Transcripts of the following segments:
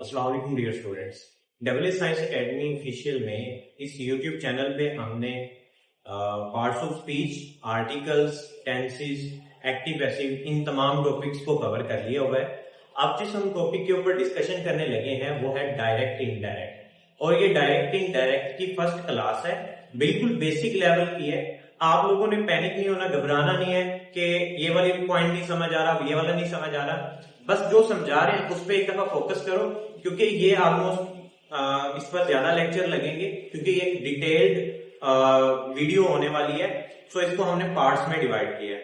अस्सलाम वालेकुम dear students. Double science academy official में इस यूट्यूब चैनल पे हमने parts of speech, articles, tenses, active passive इन तमाम टॉपिक्स को कवर कर लिया हुआ है। अब जिस हम टॉपिक के ऊपर डिस्कशन करने लगे हैं वो है डायरेक्ट इनडायरेक्ट, और ये डायरेक्ट इनडायरेक्ट की फर्स्ट क्लास है, बिल्कुल बेसिक लेवल की है। आप लोगों ने पैनिक नहीं होना, घबराना नहीं है कि ये वाली पॉइंट नहीं समझ आ रहा, ये वाला नहीं समझ आ रहा। बस जो समझा रहे हैं उस पर एक दफा फोकस करो, क्योंकि ये ऑलमोस्ट इस पर ज्यादा लेक्चर लगेंगे, क्योंकि ये डिटेल्ड वीडियो होने वाली है। सो इसको हमने पार्ट्स में डिवाइड किया है।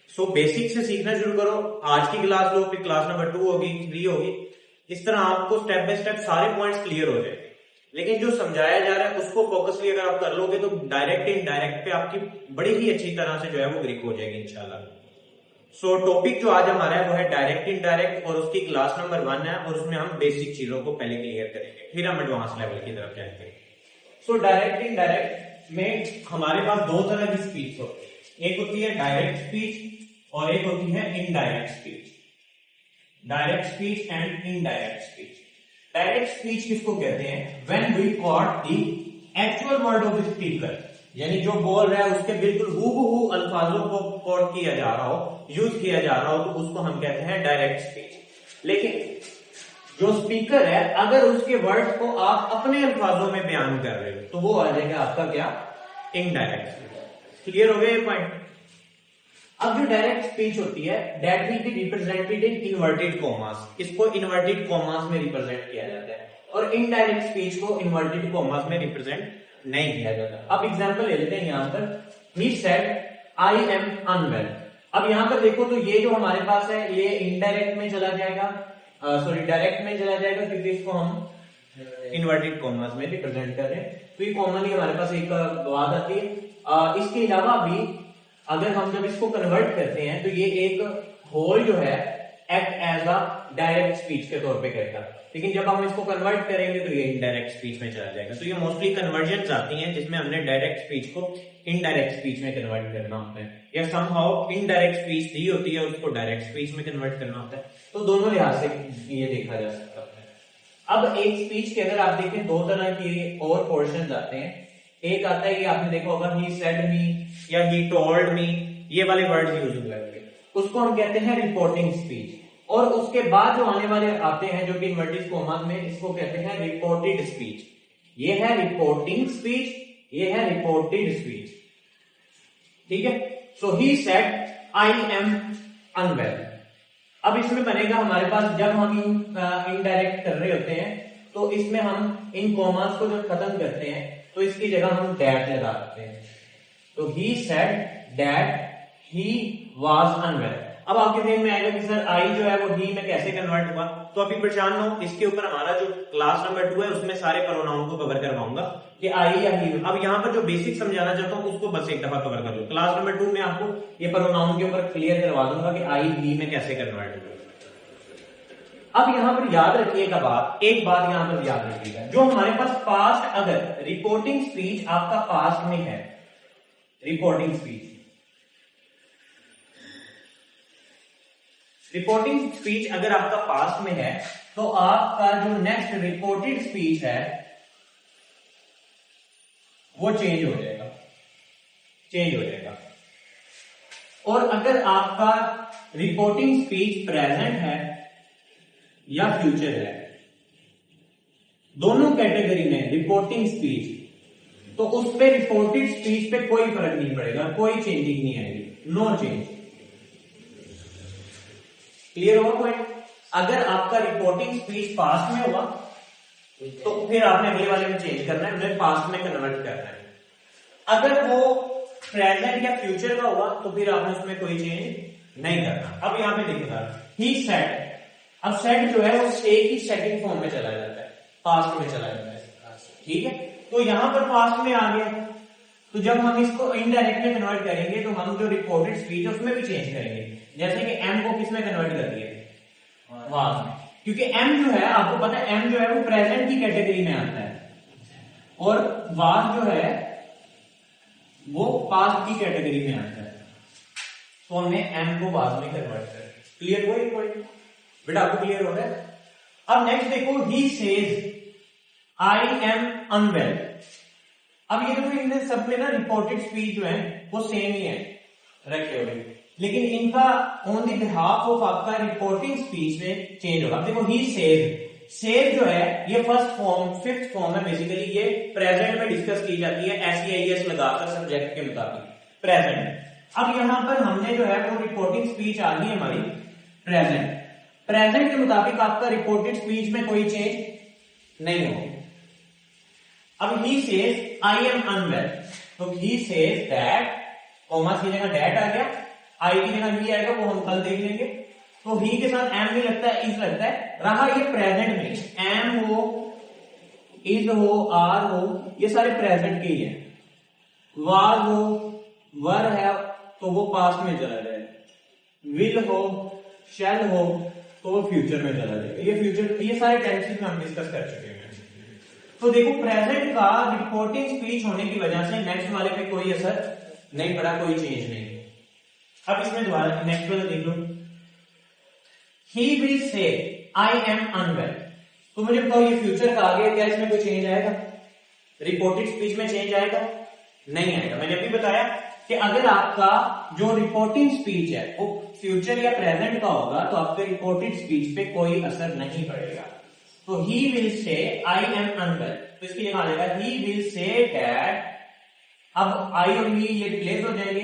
सो बेसिक से सीखना शुरू करो। आज की क्लास लो, फिर क्लास नंबर 2 होगी, 3 होगी। इस तरह आपको स्टेप बाय स्टेप सारे पॉइंट्स क्लियर हो जाएंगे। लेकिन जो समझाया जा रहा है उसको फोकसली अगर आप कर लोगे तो डायरेक्ट इनडायरेक्ट पे आपकी बड़ी ही अच्छी तरह से जो है वो ग्रिप हो जाएगी इंशाल्लाह। सो टॉपिक जो आज हमारा है वो है डायरेक्ट इनडायरेक्ट, और उसकी क्लास नंबर 1 है, और उसमें हम बेसिक चीजों को पहले क्लियर करेंगे, फिर हम एडवांस लेवल की तरफ जाएंगे। सो डायरेक्ट इनडायरेक्ट में हमारे पास दो तरह की स्पीच होती है, एक होती है डायरेक्ट स्पीच और एक होती है indirect speech. Direct speech and indirect speech. Direct speech किसको कहते हैं? When we caught the actual word of the speaker, यानी जो बोल रहा है उसके बिल्कुल हूबहू अल्फाजों को कोट किया जा रहा हो, यूज किया जा रहा हो, तो उसको हम कहते हैं डायरेक्ट स्पीच। लेकिन जो स्पीकर है अगर उसके वर्ड को आप अपने अल्फाजों में बयान कर रहे हो तो वो आ जाएगा आपका क्या? Indirect speech. क्लियर हो गया ये पॉइंट? अब जो डायरेक्ट स्पीच होती है that will be represented in inverted commas, इसको इन्वर्टेड कॉमास में रिप्रेजेंट किया जाता है, और इनडायरेक्ट स्पीच को इन्वर्टेड कॉमास में रिप्रेजेंट नहीं किया जाता। अब एग्जांपल ले लेते हैं यहां पर, he said I am unwell. अब यहां पर देखो तो ये जो हमारे पास है ये इनडायरेक्ट में चला जाएगा, सॉरी डायरेक्ट में चला जाएगा, क्योंकि इसको हम इन्वर्टेड कॉमास में रिप्रेजेंट कर रहे हैं। तो ये कॉमनली हमारे पास एक बात आती है। इसके अलावा भी अगर हम जब इसको कन्वर्ट करते हैं तो ये एक होल जो है act as a direct speech के तौर पे करेगा, लेकिन जब हम इसको कन्वर्ट करेंगे तो ये इनडायरेक्ट स्पीच में चला जाएगा। तो ये मोस्टली कन्वर्जन्स आती हैं जिसमें हमने डायरेक्ट स्पीच को इनडायरेक्ट स्पीच में कन्वर्ट करना होता है, या समहाउ इनडायरेक्ट स्पीच दी होती है उसको डायरेक्ट स्पीच में कन्वर्ट करना होता है। तो दोनों लिहाज से ये देखा जा सकता है। अब एक स्पीच के अंदर आप देखें दो तरह की और पोर्शंस आते हैं। एक आता है, ये आपने देखा होगा, ही सेड मी या ही टोल्ड मी, ये वाले वर्ड यूज होंगे, उसको हम कहते हैं रिपोर्टिंग स्पीच। और उसके बाद जो आने वाले आते हैं जो कि इन्वर्टेड कॉमास में, इसको कहते हैं रिपोर्टेड स्पीच। ये है रिपोर्टिंग स्पीच, ये है रिपोर्टेड स्पीच। ठीक है। So he said I am unwell. अब इसमें बनेगा हमारे पास, जब हम इनडायरेक्ट कर रहे होते हैं तो इसमें हम इन कॉमास को जब खत्म करते हैं तो इसकी जगह हम डैट लगा सकते हैं। तो he said that he was unwell. अब आपके ध्यान में आएगा कि सर आई जो है वो ही में कैसे कन्वर्ट हुआ, तो अभी परेशान हो, इसके ऊपर हमारा जो क्लास नंबर 2 है उसमें सारे प्रोनाउन को कवर करवाऊंगा कि आई या ही। अब यहाँ पर जो बेसिक समझाना चाहता हूँ उसको बस एक दफा कवर कर लो। क्लास नंबर 2 में आपको ये प्रोनाउन के ऊपर क्लियर करवा दूंगा कि आई ही में कैसे कन्वर्ट हुआ। अब यहां पर याद रखिएगा बात, एक बात यहां पर याद रखिएगा, जो हमारे पास पास्ट, अगर रिपोर्टिंग स्पीच आपका पास्ट में है, रिपोर्टिंग स्पीच अगर आपका पास्ट में है तो आपका जो नेक्स्ट रिपोर्टेड स्पीच है वो चेंज हो जाएगा। और अगर आपका रिपोर्टिंग स्पीच प्रेजेंट है या फ्यूचर है, दोनों कैटेगरी में रिपोर्टिंग स्पीच, तो उस पे रिपोर्टेड स्पीच पे कोई फर्क नहीं पड़ेगा, कोई चेंजिंग नहीं आएगी, नो चेंज। क्लियर हुआ पॉइंट? अगर आपका रिपोर्टिंग स्पीच पास्ट में हुआ तो फिर आपने अगले वाले में चेंज करना है, उन्हें पास्ट में कन्वर्ट करना है। अगर वो प्रेजेंट या फ्यूचर का हुआ तो फिर आपने उसमें कोई चेंज नहीं करना। अब यहां पे देखिएगा, ही सेड। अब सेड जो है वो एक ही सेकंड फॉर्म में चला जाता है, पास्ट में चला जाता है। ठीक है। तो यहां पर पास्ट में आ गया, तो जब हम इसको इनडायरेक्ट में कन्वर्ट करेंगे तो हम जो रिपोर्टेड स्पीच है उसमें भी चेंज करेंगे। जैसे कि एम को किस में कन्वर्ट कर दिया? वाज में, क्योंकि एम जो है आपको पता है एम जो है वो प्रेजेंट की कैटेगरी में आता है, और वाज जो है वो पास्ट की कैटेगरी में आता है। तो हमने एम को वाज में कन्वर्ट कर। क्लियर हुआ ये पॉइंट? बेटा आपको क्लियर हो गया? अब नेक्स्ट देखो, he says I am unwell. अब ये देखो इन सब में ना रिपोर्टेड स्पीच जो है वो सेम ही है रखे हुए, लेकिन इनका ऑन द बिहाफ ऑफ आपका रिपोर्टिंग स्पीच में चेंज होगा। देखो ही सेज जो है ये फर्स्ट फॉर्म फिफ्थ फॉर्म है, बेसिकली ये प्रेजेंट में डिस्कस की जाती है एस लगाकर सब्जेक्ट के मुताबिक प्रेजेंट। अब यहां पर हमने जो है वो रिपोर्टिंग स्पीच आ गई हमारी प्रेजेंट के मुताबिक आपका रिपोर्टेड स्पीच में कोई चेंज नहीं होगा। अब he says I am unwell, तो ही सेज दैट, कॉमा की जगह दैट आ गया, आई की जगह ही आएगा, वो हम कल देख लेंगे। तो ही के साथ एम भी लगता है, इज लगता है, रहा ये प्रेजेंट में एम हो, इज हो, आर हो, ये सारे प्रेजेंट के ही है। वार हो, वर है, तो वो पास्ट में चला जाएगा। विल हो, शैल हो, तो वो फ्यूचर में चला जाएगा। ये फ्यूचर, ये सारे टेंसेस में हम डिस्कस कर चुके हैं। तो देखो प्रेजेंट का रिपोर्टिंग स्पीच होने की वजह से नेक्स्ट वाले पे कोई असर नहीं पड़ा, कोई चेंज नहीं। अब इसमें दोबारा नेक्स्ट वाला देख लो, ही विल से आई एम अनवेल। तो मुझे बताओ ये फ्यूचर का आ गया, क्या इसमें कोई चेंज आएगा? रिपोर्टेड स्पीच में चेंज आएगा? नहीं आएगा। मैंने अभी बताया कि अगर आपका जो रिपोर्टिंग स्पीच है वो फ्यूचर या प्रेजेंट का होगा तो आपके रिपोर्टेड स्पीच पे कोई असर नहीं पड़ेगा। तो ही विल से आई एम अनवेल, तो इसकी जगह आ जाएगा ही विल से दैट। अब आई और ही ये रिप्लेस हो जाएंगे।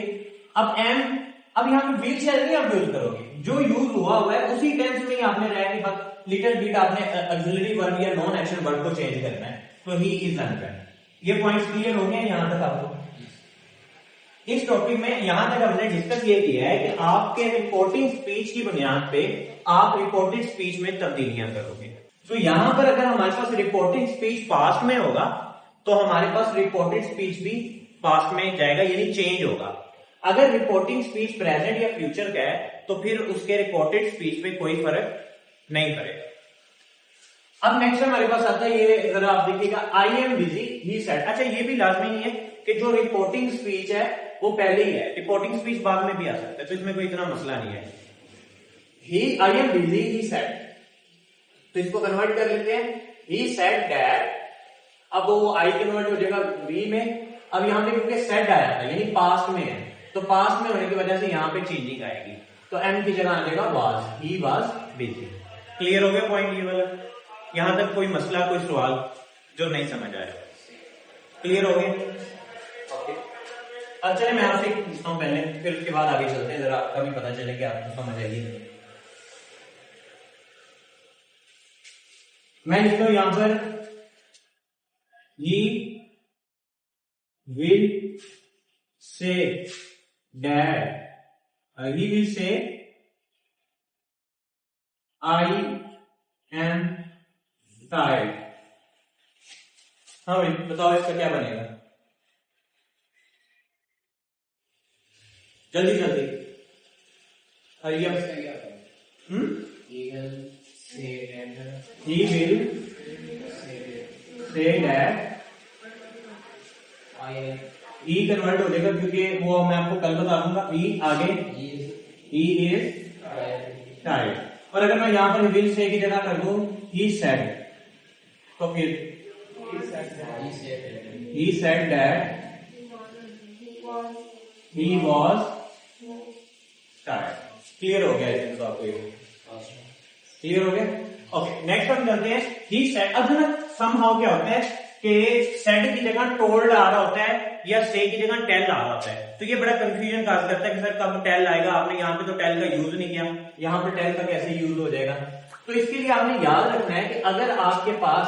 अब एम, अब यहां पे विल शैल नहीं आप यूज करोगे, जो यूज हुआ है उसी टेंस में ही आपने रहा कि बस लिटिल बिट आपने ऑक्सिलरी वर्ब या नॉन एक्शन वर्ब को चेंज करना है। तो ही इज अनवेल। ये पॉइंट्स क्लियर हो गए यहां तक आपको? इस टॉपिक में यहां तक हमने डिस्कस ये किया है कि आपके रिपोर्टिंग स्पीच की बुनियाद पे आप रिपोर्टेड स्पीच में तब्दीलियां करोगे। तो यहां पर अगर हमारे पास रिपोर्टिंग स्पीच पास्ट में होगा तो हमारे पास रिपोर्टेड स्पीच भी पास्ट में जाएगा, यानी चेंज होगा। अगर रिपोर्टिंग स्पीच प्रेजेंट या फ्यूचर का है तो फिर उसके रिपोर्टेड स्पीच पे कोई फर्क नहीं पड़ेगा। अब नेक्स्ट हमारे पास आता है, ये जरा आप देखिएगा, आई एम बिजी ही सेड। अच्छा ये भी लाजमी नहीं है कि जो रिपोर्टिंग स्पीच है वो पहले ही है, रिपोर्टिंग स्पीच बाद में भी आ सकता है, तो इसमें कोई इतना मसला नहीं है। He I am busy he said, तो इसको कन्वर्ट कर लेते हैं, ही सेड दैट। अब वो आई कन्वर्ट हो जाएगा वी में। अब यहां पे क्योंकि सेड आया था यानी पास्ट में है, तो पास्ट में होने की वजह से यहां पे चेंजिंग आएगी, तो एम की जगह आ जाएगा was, he was busy. Clear हो गया पॉइंट ये वाला? यहां तक कोई मसला, कोई सवाल जो नहीं समझ आया? क्लियर हो गया? ओके। अब चले मैं आपसे पूछता हूं पहले, फिर उसके बाद आगे चलते हैं, जरा आपका भी पता चले कि आपको समझ आएगी। मैं लिखता हूं यहां पर, ही विल से डैड, ही विल से आई एम टायर्ड। हाँ भाई बताओ इसका क्या बनेगा? जल्दी जल्दी हरिया। He will say that E convert हो जाएगा क्योंकि वो मैं आपको कल बता दूंगा। E आगे he is tired, और अगर मैं यहां पर will say की जगह कर दूं he said, तो फिर he said that he was tired। Clear हो गया इसमें? तो आपको क्लियर हो गया? ओके नेक्स्ट हम चलते हैं, ही सेड। अब ना समहाउ क्या होता है कि सेड की जगह टोल्ड आ रहा होता है या से की जगह टेल आ रहा होता है, तो ये बड़ा कंफ्यूजन काज करता है कि सर कब टेल आएगा, आपने यहाँ पे तो टेल का यूज नहीं किया, यहाँ पे टेल का कैसे यूज हो जाएगा? तो इसके लिए आपने याद रखना है कि अगर आपके पास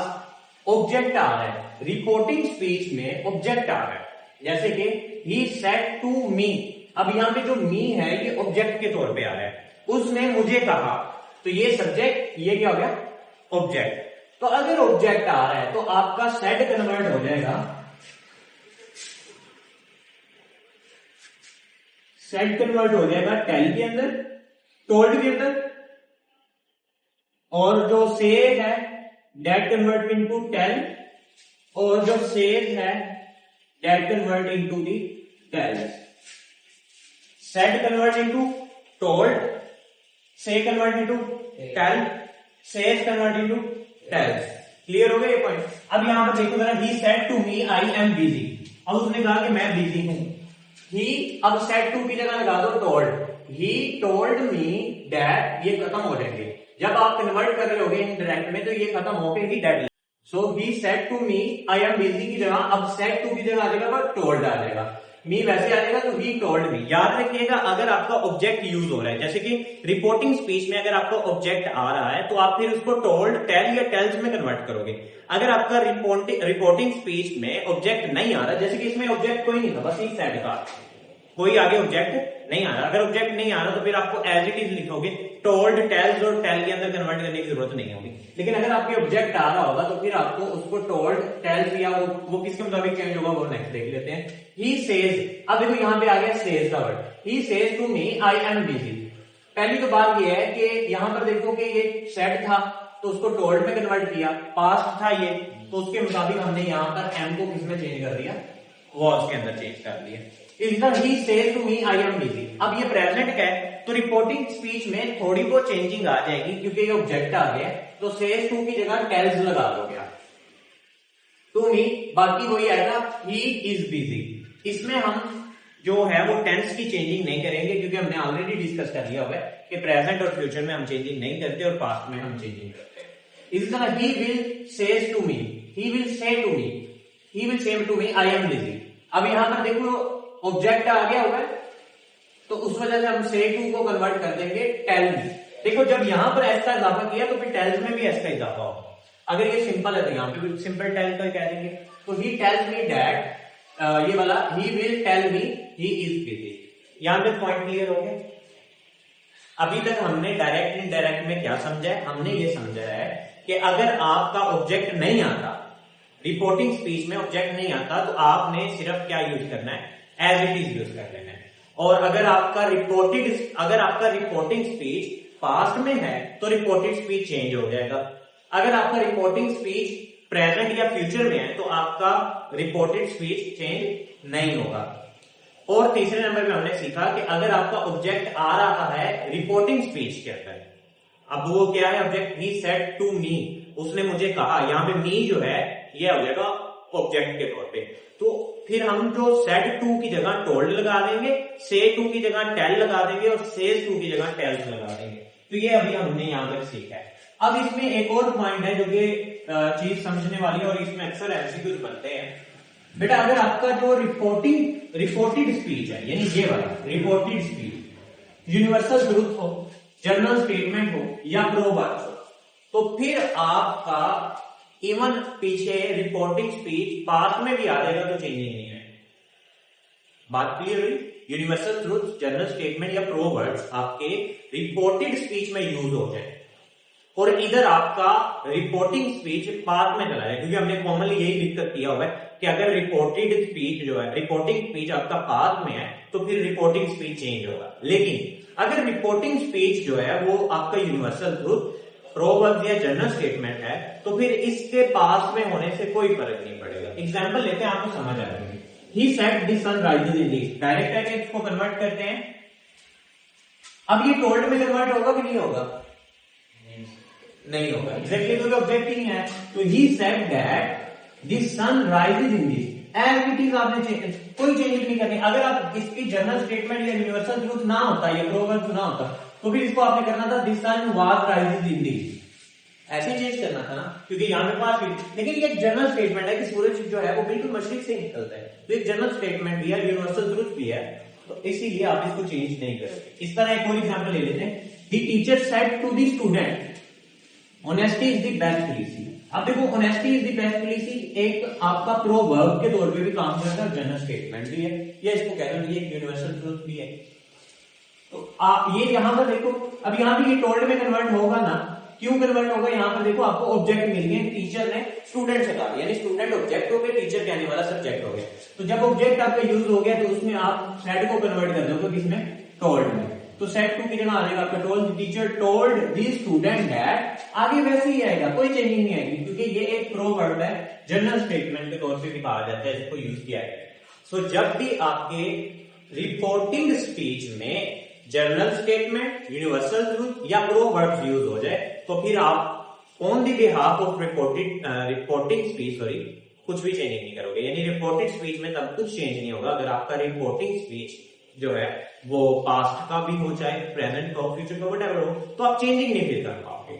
ऑब्जेक्ट आ रहा है, रिपोर्टिंग स्पीच में ऑब्जेक्ट आ रहा है, जैसे कि ही सेड टू मी, अब यहाँ पे जो मी है ये ऑब्जेक्ट के तौर पे आ रहा है, उसने मुझे कहा, तो ये सब्जेक्ट, ये क्या हो गया? ऑब्जेक्ट। तो अगर ऑब्जेक्ट आ रहा है तो आपका सेड कन्वर्ट हो जाएगा, सेड कन्वर्ट हो जाएगा टेल के अंदर, टोल्ड के अंदर, और जो से है डेट कन्वर्ट इनटू टेल, और जो सेज है that convert into the tell. Said convert into told, says convert into tell, says convert into tells. Clear हो गया ये पॉइंट। अब यहां पर देखो जरा, he said to me I am busy. अब उसने कहा कि मैं बिजी हूं। ही, अब सेड टू की जगह लगा दो told. He told me that, ये खत्म हो जाएंगे। जब आप कन्वर्ट कर रहे होगे इनडायरेक्ट में तो ये खत्म होके he that. So he said to me I am busy की जगह अब सेड टू की जगह आ जाएगा पर टोल्ड आ जाएगा। मी वैसे आ जाएगा तो ही टोल्ड मी। याद रखिएगा अगर आपका ऑब्जेक्ट यूज हो रहा है, जैसे कि रिपोर्टिंग स्पीच में अगर आपका ऑब्जेक्ट आ रहा है तो आप फिर उसको टोल्ड, टेल या टेल्स में कन्वर्ट करोगे। अगर आपका रिपोर्टिंग स्पीच में ऑब्जेक्ट नहीं आ रहा, जैसे कि इसमें ऑब्जेक्ट कोई नहीं था, बस ही सेड का, कोई आगे ऑब्जेक्ट नहीं आ रहा। अगर ऑब्जेक्ट नहीं आ रहा तो फिर आपको एज इट इज लिखोगे। टोल्ड, टेल्स और टेल के अंदर कन्वर्ट करने की जरूरत नहीं होगी। लेकिन अगर आपके ऑब्जेक्ट आ रहा होगा तो फिर आपको उसको टोल्ड, टेल्स या वो किसके मुताबिक चेंज होगा वो नेक्स्ट देख लेते हैं। ही सेज, अब देखो यहां पे आ गया सेज का word. He says to me I am busy. पहली तो बात ये है कि यहां पर देखो कि ये सेड था तो उसको टोल्ड में कन्वर्ट किया, पास्ट था ये तो उसके मुताबिक हमने यहां पर एम को किसमें चेंज कर दिया, वॉज के अंदर चेंज कर दिया। He says to me I am busy. अब ये प्रेजेंट है तो रिपोर्टिंग स्पीच में थोड़ी बहुत चेंजिंग आ जाएगी क्योंकि ये ऑब्जेक्ट आ गया। तो सेज टू की जगह टेल्स लगा दोगे आप, टू मी, बाकी वही आएगा ही इज बिजी। इसमें हम जो है वो टेंस की चेंजिंग नहीं करेंगे क्योंकि हमने ऑलरेडी डिस्कस कर लिया हुआ है कि प्रेजेंट और फ्यूचर में हम चेंजिंग नहीं करते और पास्ट में हम चेंजिंग करते हैं। इसी तरह he will says to me, he will say to me, he will say to me I am busy. अब यहां पर देखो ऑब्जेक्ट आ गया होगा तो उस वजह से हम से टू को कन्वर्ट कर देंगे टेल में। देखो जब यहां पर एस का इजाफा किया तो फिर टेल्स में भी एस का इजाफा होगा। अगर ये सिंपल है तो यहां पे भी सिंपल टेल का कह देंगे। तो ही टेल्स मी दैट, ये वाला he will tell me he is busy. यहां पे पॉइंट क्लियर हो गया। अभी तक हमने डायरेक्ट इनडायरेक्ट में क्या समझा है, हमने ये समझा है कि अगर आपका ऑब्जेक्ट नहीं आता, रिपोर्टिंग स्पीच में ऑब्जेक्ट नहीं आता तो आपने सिर्फ क्या यूज करना है, एज इट इज यूज कर लेना है। और अगर आपका रिपोर्टिंग स्पीच पास्ट में है तो रिपोर्टेड स्पीच चेंज हो जाएगा। अगर आपका रिपोर्टिंग स्पीच प्रेजेंट या फ्यूचर में है तो आपका रिपोर्टेड स्पीच चेंज नहीं होगा। और तीसरे नंबर पे हमने सीखा कि अगर आपका ऑब्जेक्ट आ रहा है रिपोर्टिंग स्पीच के अंदर, अब वो क्या है object, he said to me, उसने मुझे कहा, यहाँ पे मी जो है ये हो जाएगा ऑब्जेक्ट के तौर पे। तो फिर हम जो सेड टू की जगह टोल्ड लगा देंगे, से टू की जगह टेल लगा देंगे और सेज टू की जगह टेल्स लगा देंगे। तो ये अभी हमने यहां तक सीखा है। अब इसमें एक और पॉइंट है जो कि चीज समझने वाली है और इसमें अक्सर एमसीक्यूज बनते हैं। बेटा अगर आपका जो रिपोर्टेड स्पीच है, यानी ये वाला रिपोर्टेड स्पीच यूनिवर्सल ट्रूथ हो, जनरल स्टेटमेंट हो या प्रोवर्ब हो, तो फिर आपका इवन पीछे रिपोर्टिंग स्पीच पास्ट में भी आ जाएगा तो चेंजिंग नहीं है। बात क्लियर हुई? यूनिवर्सल ट्रूथ, जनरल स्टेटमेंट या प्रोवर्ब्स आपके रिपोर्टेड स्पीच में यूज हो जाए और इधर आपका रिपोर्टिंग स्पीच पास्ट में चला जाए, क्योंकि हमने कॉमनली यही दिक्कत किया हुआ है कि अगर रिपोर्टेड स्पीच जो है, रिपोर्टिंग स्पीच आपका पास्ट में है तो फिर रिपोर्टिंग स्पीच चेंज होगा। लेकिन अगर रिपोर्टिंग स्पीच जो है वो आपका यूनिवर्सल ट्रूथ, प्रोवर्ब या जनरल स्टेटमेंट है तो फिर इसके पास में होने से कोई फर्क नहीं पड़ेगा। एग्जांपल लेते हैं, आपको समझ आ जाएगी। He said the sun rises in the east, direct है कि इसको कन्वर्ट करते हैं। अब ये टोल्ड में कन्वर्ट होगा कि नहीं होगा? नहीं होगा, एग्जैक्टली तो ऑब्जेक्ट ही है। तो he said that the sun rises in the east, as it is आपने कोई चेंज नहीं करनी। अगर आप इसकी जनरल स्टेटमेंट या यूनिवर्सल ट्रूथ ना होता या प्रोवर्ब ना होता तो फिर इसको आपने करना था the sun was rises in the east, ऐसे चेंज करना था ना, क्योंकि यहां पे पास भी। लेकिन ये जनरल स्टेटमेंट है कि सूरज जो है वो बिल्कुल मशरिक से निकलता है, तो एक जनरल स्टेटमेंट भी है, यूनिवर्सल ट्रूथ भी है, तो इसीलिए आप इसको चेंज नहीं करेंगे। इस तरह एक और एग्जांपल ले लेते हैं। The teacher said to the student honesty is the best policy. अब देखो honesty is the best policy एक आपका प्रोवर्ब के तौर पे भी काम करता है, जनरल स्टेटमेंट भी है, या इसको कह लो ये यूनिवर्सल ट्रूथ भी है। तो आप ये यहां पर देखो, अब यहां भी ये टोल्ड में कन्वर्ट होगा ना, क्यों कन्वर्ट होगा? यहां पर देखो आपको ऑब्जेक्ट मिल गए, टीचर ने स्टूडेंट से कहा, यानी स्टूडेंट ऑब्जेक्ट हो गया, टीचर कहने वाला सब्जेक्ट हो गया। तो जब ऑब्जेक्ट आपका यूज हो गया तो उसमें आप सेड को कन्वर्ट कर दोगे किसमें? टोल्ड में। तो सेड टू की जगह आ जाएगा आपका told, teacher told the student that, आगे वैसे ही आएगा, कोई चेंजिंग नहीं आएगी, क्योंकि ये एक प्रोवर्ब है, जनरल स्टेटमेंट के तौर पे भी कहा जाता है, इसको यूज किया है। सो जब भी आपके रिपोर्टिंग स्पीच में जनरल स्टेटमेंट, यूनिवर्सल ट्रूथ या प्रोवर्ब्स यूज हो जाए तो फिर आप on the behalf of reporting speech कुछ भी चेंज नहीं करोगे। यानी रिपोर्टेड स्पीच में तब कुछ चेंज नहीं होगा अगर आपका रिपोर्टिंग स्पीच जो है वो पास्ट का भी हो, चाहे प्रेजेंट का हो, फ्यूचर का, व्हाटएवर हो, तो आप चेंजिंग नहीं फील कर पाओगे।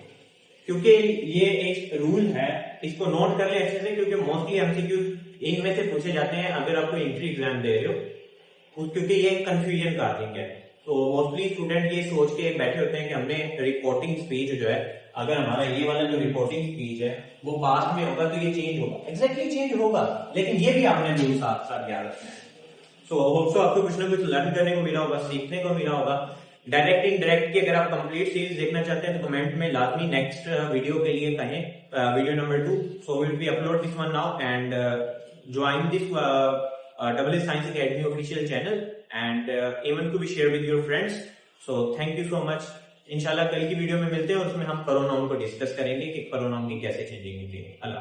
क्योंकि ये एक रूल है, इसको नोट कर ले अच्छे से, क्योंकि मोस्टली एमसीक्यू इनमें से पूछे जाते हैं अगर आप कोई एंट्री एग्जाम दे रहे हो, क्योंकि ये कंफ्यूजन का थिंग है। तो मोस्टली स्टूडेंट ये सोच के बैठे होते हैं कि हमने रिपोर्टिंग स्पीच जो है, अगर हमारा ये वाला जो रिपोर्टिंग स्पीच है वो पास्ट में होगा तो ये चेंज होगा। एग्जैक्टली चेंज होगा, लेकिन ये भी आपने रूल साथ साथ याद रखना है। सो होप सो आपको कुछ ना कुछ लर्न करने को मिला होगा, सीखने को मिला होगा। डायरेक्ट इनडायरेक्ट की अगर आप कंप्लीट सीरीज देखना चाहते हैं तो कमेंट में लाजमी नेक्स्ट वीडियो के लिए कहें, video number 2। So will be upload this one now and join this AAS Science Academy official channel and even to be share with your friends. So thank you so much. इंशाल्लाह कल की video में मिलते हैं और उसमें हम pronoun को डिस्कस करेंगे कि प्रोनाउन की कैसे चेंजिंग होती है। अल्लाह।